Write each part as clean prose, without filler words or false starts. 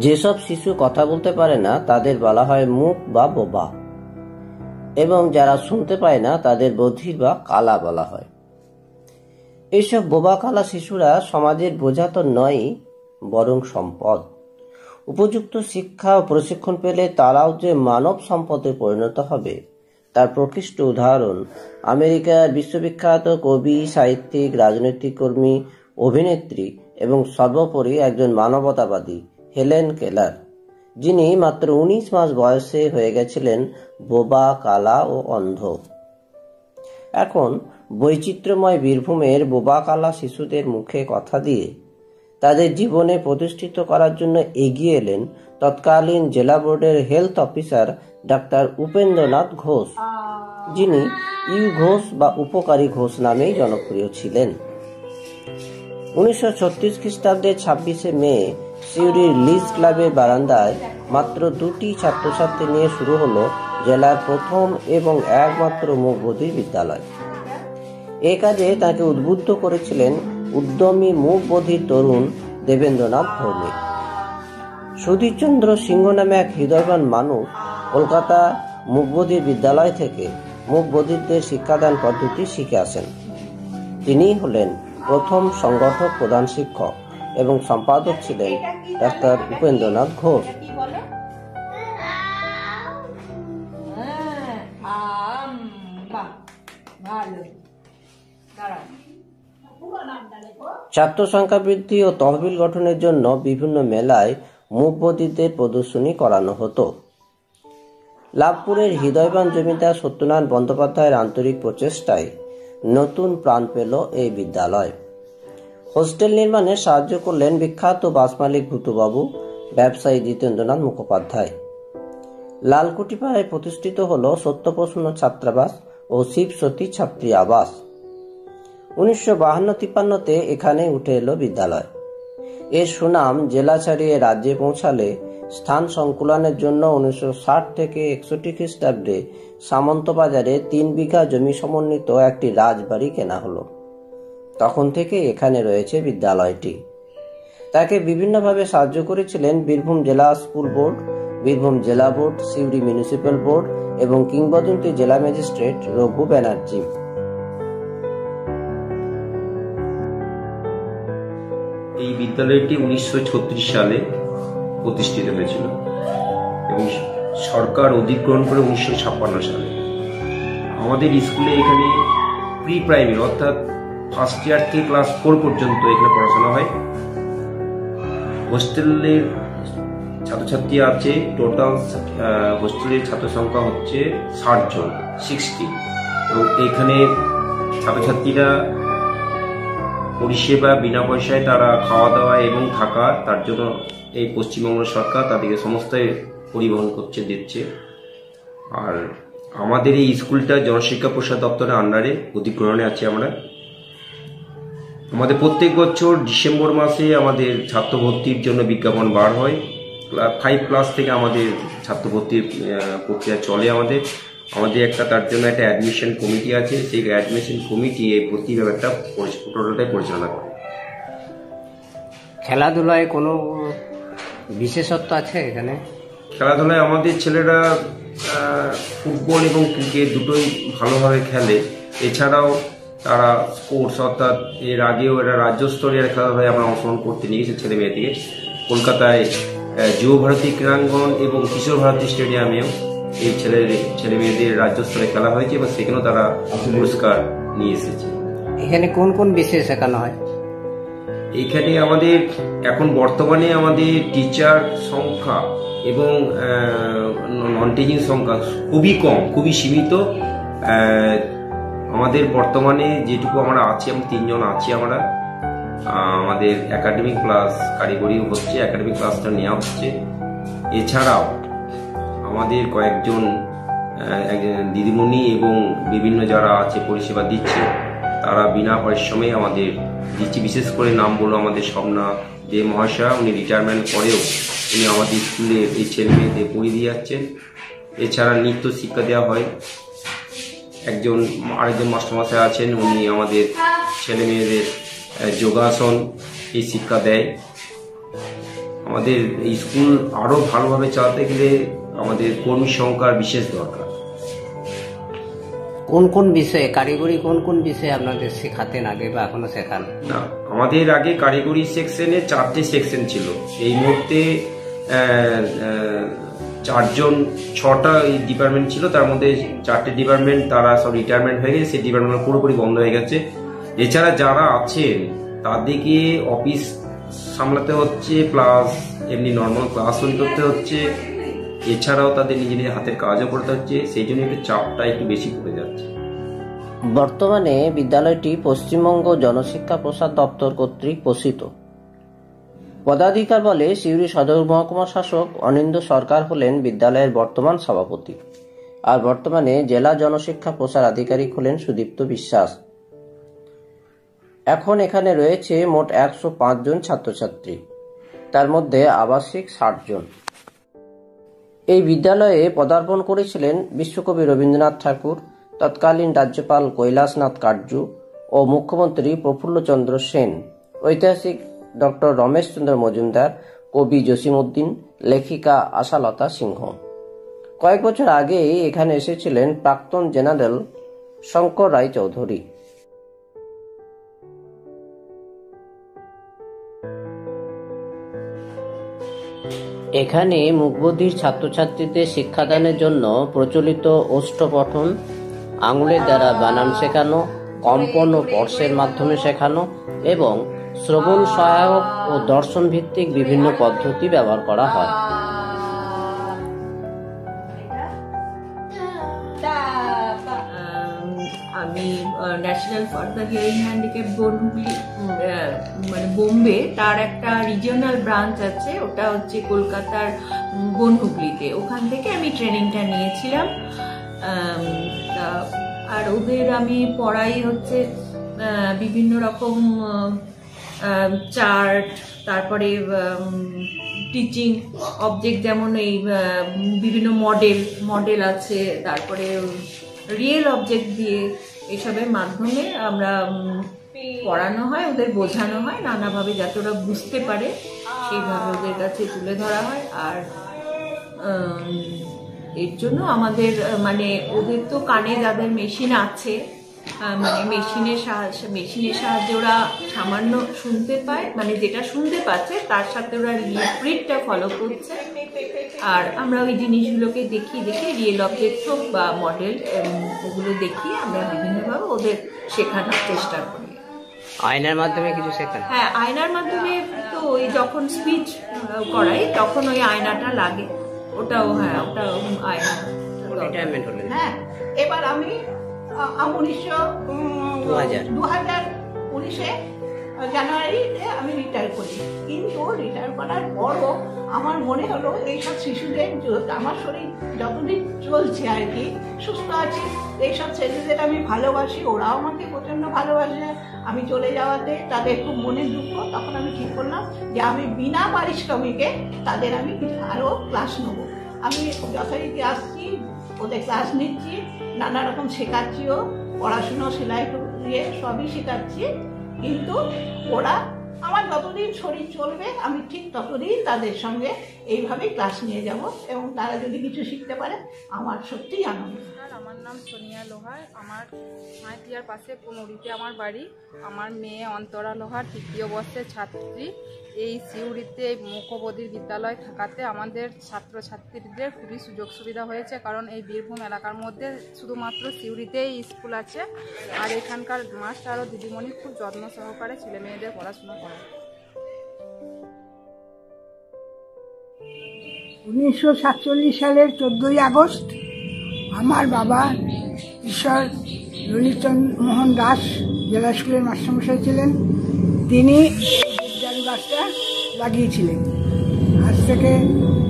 যেসব শিশু কথা বলতে পারে না তাদের বলা হয় মূক বা বোবা, এবং যারা শুনতে পায় না তাদের বধির বা কালা বলা হয়। এইসব বোবা কালা শিশুরা সমাজের বোঝা তো নয়, বরং সম্পদ। উপযুক্ত শিক্ষা ও প্রশিক্ষণ পেলে তারাও যে মানব সম্পদে পরিণত হবে তার প্রকৃষ্ট উদাহরণ আমেরিকার বিশ্ববিখ্যাত কবি, সাহিত্যিক, রাজনৈতিক কর্মী, অভিনেত্রী এবং সর্বোপরি একজন মানবতাবাদী হেলেন কেলার, যিনি মাত্র 19 মাস বয়সে হয়ে গেছিলেন বোবা, কালা ও অন্ধ। এখন বৈচিত্র্যময় বীরভূমের বোবা কালা শিশুদের মুখে কথা দিয়ে তাদের জীবনে প্রতিষ্ঠিত করার জন্য এগিয়ে এলেন তৎকালীন জেলা বোর্ডের health officer doctor Upendranath Ghosh, যিনি ইউ ঘোষ বা উপকারী ঘোষ নামেই জনপ্রিয় ছিলেন। 1936 খ্রিস্টাব্দে 26শে মে সিউড়ির লিজ ক্লাবের বারান্দায় মাত্র 2টি ছাত্রছাত্রী নিয়ে শুরু হলো জেলার প্রথম এবং একমাত্র মুকবধির বিদ্যালয়। এ কাজে তাকে উদ্বুদ্ধ করেছিলেন উদ্যমী মুকবধির তরুণ দেবেন্দ্রনাথ ভৌমিক। সুধীরচন্দ্র সিংহ নামে এক হৃদয়বান মানুষ কলকাতা মুকবধির বিদ্যালয় থেকে মুকবধিরদের শিক্ষাদান পদ্ধতি শিখে আসেন। তিনিই হলেন প্রথম সংগঠক, প্রধান শিক্ষক এবং সম্পাদক ছিলেন ডাক্তার উপেন্দ্রনাথ ঘোষ। ছাত্র সংখ্যা বৃদ্ধি ও তহবিল গঠনের জন্য বিভিন্ন মেলায় মুকবধিরদের প্রদর্শনী করানো হতো। লাভপুরের হৃদয়বান জমিদার সত্যনারায়ণ বন্দ্যোপাধ্যায়ের আন্তরিক প্রচেষ্টায় নতুন প্রাণ পেল এই বিদ্যালয়। হোস্টেল নির্মাণে সাহায্য করলেন বিখ্যাত বাস মালিক ভূতবাবু, ব্যবসায়ী জিতেন্দ্রনাথ মুখোপাধ্যায়। লালকুটিপাড়ায় প্রতিষ্ঠিত হল সত্যপ্রসন্ন ছাত্রাবাস ও শিবসতী ছাত্রী আবাস। 1952-53তে এখানে উঠে এলো বিদ্যালয়। এর সুনাম জেলা ছাড়িয়ে রাজ্যে পৌঁছালে স্থান সংকুলনের জন্য 1960 থেকে 61 খ্রিস্টাব্দে সামন্তবাজারে 3 বিঘা জমি সমন্বিত একটি রাজবাড়ি কেনা হলো। তখন থেকে এখানে রয়েছে বিদ্যালয়টি। তাকে বিভিন্নভাবে সাহায্য করেছিলেন বীরভূম জেলা স্কুল বোর্ড, বীরভূম জেলা বোর্ড, সিউড়ি মিউনিসিপ্যাল বোর্ড এবং কিংবদন্তি জেলা ম্যাজিস্ট্রেট রঘু ব্যানার্জি। এই বিদ্যালয়টি 1936 সালে প্রতিষ্ঠিত হয়েছিল এবং সরকার অধিগ্রহণ করে 1956 সালে। আমাদের স্কুলে এখানে প্রি প্রাইমারি অর্থাৎ ফার্স্ট ইয়ার থেকে ক্লাস 4 পর্যন্ত এখানে পড়াশোনা হয়। হোস্টেলের ছাত্রছাত্রী আছে টোটাল, হোস্টেলের ছাত্র সংখ্যা হচ্ছে 60 জন, 60। এবং এখানে ছাত্রছাত্রীরা পরিষেবা বিনা পয়সায় তারা খাওয়া দাওয়া এবং থাকা, তার জন্য এই পশ্চিমবঙ্গ সরকার তাদেরকে সমস্ত পরিবহন করছে, দিচ্ছে। আর আমাদের এই স্কুলটা জনশিক্ষা প্রসাদ দপ্তরের আন্ডারে অধিগ্রহণে আছে আমরা। আমাদের প্রত্যেক বছর ডিসেম্বর মাসে আমাদের ছাত্র ভর্তির জন্য বিজ্ঞাপন বার হয়। 5+ থেকে আমাদের ছাত্র ভর্তির প্রক্রিয়া চলে। আমাদের একটা তার জন্য একটা অ্যাডমিশন কমিটি আছে, সেই অ্যাডমিশন কমিটি এই ভর্তি ব্যাপারটা টোটালটাই পরিচালনা করে। খেলাধুলায় কোনো বিশেষত্ব আছে এখানে? খেলাধুলায় আমাদের ছেলেরা ফুটবল এবং ক্রিকেট দুটোই ভালোভাবে খেলে। এছাড়াও তারা স্পোর্টস অর্থাৎ এর আগেও এরা রাজ্যস্তরীয় খেলাধুলায় আমরা অংশগ্রহণ করতে নিয়ে গেছি ছেলে মেয়েদিকে। কলকাতায় যুব ভারতী ক্রীড়াঙ্গন এবং কিশোর ভারতী স্টেডিয়ামেও এই ছেলে মেয়েদের রাজ্যস্তরে খেলা হয়েছে এবং সেখানেও তারা পুরস্কার নিয়ে এসেছে। এখানে কোন কোন বিষয় শেখানো হয়? এখানে আমাদের এখন বর্তমানে আমাদের টিচার সংখ্যা এবং নন টিচিং সংখ্যা খুবই কম, খুবই সীমিত। আমাদের বর্তমানে যেটুকু আমরা আছি, আমরা 3 জন আছি আমরা। আমাদের একাডেমিক ক্লাস কারিগরিও হচ্ছে, একাডেমিক ক্লাসটা নেওয়া হচ্ছে। এছাড়াও আমাদের কয়েকজন দিদিমণি এবং বিভিন্ন যারা আছে পরিষেবা দিচ্ছে, তারা বিনা পরিশ্রমে আমাদের দিচ্ছি। বিশেষ করে নাম বলবো আমাদের স্বপ্না যে মহাশয়া, উনি রিটায়ারমেন্ট পরেও উনি আমাদের স্কুলে এই ছেলে মেয়েদের পড়িয়ে দিয়ে যাচ্ছেন। এছাড়া নৃত্য শিক্ষা দেওয়া হয়। আরেকজন মাস্টারমশাই আছেন, উনি আমাদের ছেলে মেয়েদের যোগাসন এই শিক্ষা দেয়। আমাদের এই স্কুল আরো ভালোভাবে চালাতে গেলে আমাদের কর্মী সংখ্যার বিশেষ দরকার। কোন কোন বিষয়ে কারিগরি কোন কোন বিষয়ে আপনাদের শেখাতেন আগে বা এখনো শেখান? না, আমাদের আগে কারিগরি সেকশনে 4টে সেকশন ছিল। এই মুহূর্তে 6টা ডিপার্টমেন্ট ছিল, তার মধ্যে 4টে ডিপার্টমেন্ট তারা সব রিটায়ারমেন্ট হয়ে গেছে, সেই ডিপার্টমেন্ট পুরোপুরি বন্ধ হয়ে গেছে। এছাড়া যারা আছেন তাদেরকে অফিস সামলাতে হচ্ছে, প্লাস এমনি নর্মাল ক্লাসও করতে হচ্ছে, এছাড়াও তাদের নিজের হাতের কাজও করতে হচ্ছে, সেই জন্য একটু চাপটা একটু বেশি পড়ে যাচ্ছে। বর্তমানে বিদ্যালয়টি পশ্চিমবঙ্গ জনশিক্ষা প্রসাদ দপ্তর কর্তৃক পোষিত। পদাধিকার বলে সিউড়ি সদর মহকুমা শাসক অনিন্দ্য সরকার হলেন বিদ্যালয়ের বর্তমান সভাপতি, আর বর্তমানে জেলা জনশিক্ষা প্রসার আধিকারিক হলেন সুদীপ্ত বিশ্বাস। এখন এখানে রয়েছে মোট 105 জন ছাত্রছাত্রী, তার মধ্যে আবাসিক 60 জন। এই বিদ্যালয়ে পদার্পণ করেছিলেন বিশ্বকবি রবীন্দ্রনাথ ঠাকুর, তৎকালীন রাজ্যপাল কৈলাসনাথ কাটজু ও মুখ্যমন্ত্রী প্রফুল্লচন্দ্র সেন, ঐতিহাসিক ডক্টর রমেশচন্দ্র মজুমদার, কবি জসিমউদ্দিন, লেখিকা আশালতা সিংহ। কয়েক বছর আগেই এখানে এসেছিলেন প্রাক্তন জেনারেল শঙ্কর রায় চৌধুরী। এখানে মুকবধির ছাত্রছাত্রীদের শিক্ষাদানের জন্য প্রচলিত ওষ্ঠপঠন, আঙুলের দ্বারা বানান শেখানো, কম্পন ও স্পর্শের মাধ্যমে শেখানো এবং শ্রবণ সহায়ক ও দর্শন ভিত্তিক বিভিন্ন পদ্ধতি ব্যবহার করা হয়। আমি national for the hearing handicap মানে বোম্বে, তার একটা রিজিওনাল ব্রাঞ্চ আছে, ওটা হচ্ছে কলকাতার বনহুগলিতে। ওখান থেকে আমি ট্রেনিংটা নিয়েছিলাম। আর ওদের আমি পড়াই হচ্ছে বিভিন্ন রকম চার্ট, তারপরে টিচিং অবজেক্ট, যেমন এই বিভিন্ন মডেল আছে, তারপরে রিয়েল অবজেক্ট দিয়ে এসবের মাধ্যমে আমরা পড়ানো হয়, ওদের বোঝানো হয় নানাভাবে, যাতে ওরা বুঝতে পারে সেইভাবে ওদের কাছে তুলে ধরা হয়। আর এর জন্য আমাদের মানে ওদের তো কানে যাদের মেশিন আছে, মানে মেশিনের সাহায্যে ওরা সামান্য শুনতে পায়, মানে যেটা শুনতে পাচ্ছে তার সাথে ওরা লিপরিডটা ফলো করছে। আর আমরা ওই জিনিসগুলোকে দেখিয়ে রিয়েল অবজেক্ট হোক বা মডেল, ওগুলো দেখিয়ে আমরা বিভিন্নভাবে ওদের শেখানোর চেষ্টা করি। আয়নার মাধ্যমে কিছু শেখান? হ্যাঁ, আয়নার মাধ্যমে তো ওই যখন স্পিচ করাই তখন ওই আয়নাটা লাগে, ওটাও হ্যাঁ, ওটা আয়না। হ্যাঁ, এবার আমি 2019 জানুয়ারিতে আমি রিটায়ার করি। কিন্তু রিটায়ার করার পরও আমার মনে হলো এইসব শিশুদের, আমার শরীর যতদিন চলছে আর কি, সুস্থ আছি, এইসব ছেলেদের আমি ভালোবাসি, ওরাও আমাকে প্রচণ্ড ভালোবাসে। আমি চলে যাওয়াতে তাদের খুব মনের দুঃখ। তখন আমি ঠিক করলাম যে আমি বিনা পারিশ্রমিকে তাদের আমি আরও ক্লাস নেবো। আমি যথারীতি আসছি, ওদের ক্লাস নিচ্ছি, নানা রকম শেখাচ্ছিও, পড়াশুনো, সেলাই দিয়ে সবই শেখাচ্ছি। কিন্তু ওরা আমার যতদিন শরীর চলবে আমি ঠিক ততদিন তাদের সঙ্গে এইভাবেই ক্লাস নিয়ে যাব, এবং তারা যদি কিছু শিখতে পারে আমার সত্যিই আনন্দ। আমার নাম সোনিয়া লোহার, আমার মাইতিয়ার পাশে পুনরিতে আমার বাড়ি। আমার মেয়ে অন্তরা লোহার 3য় বর্ষের ছাত্রী। এই সিউড়িতে মুকবধির বিদ্যালয় থাকাতে আমাদের ছাত্রছাত্রীদের খুবই সুযোগ সুবিধা হয়েছে, কারণ এই বীরভূম এলাকার মধ্যে শুধুমাত্র সিউড়িতেই স্কুল আছে। আর এখানকার মাস্টার ও দিদিমণি খুব যত্ন সহকারে ছেলে মেয়েদের পড়াশোনা করে। 1947 সালের 14ই আগস্ট আমার বাবা ঈশ্বর ললিতচন্দ্র মোহন দাস জেলা স্কুলের মাস্টারমশাই ছিলেন। তিনি বিদ্যালয় গাছটা লাগিয়েছিলেন আজ থেকে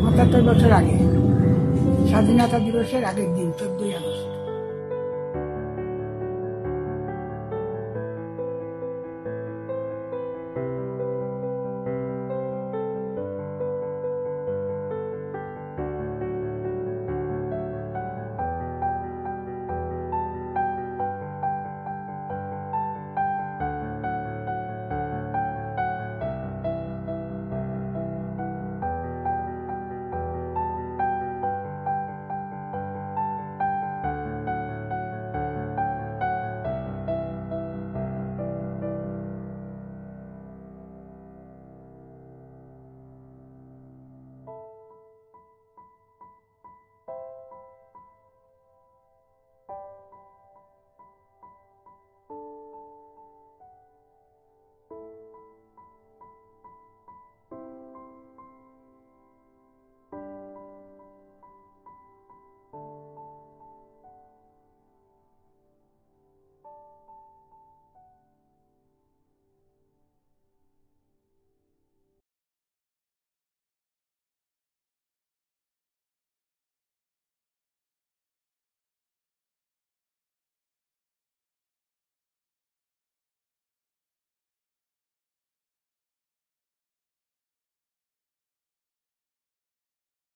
75 বছর আগে, স্বাধীনতা দিবসের আগের দিন 14ই আগস্ট।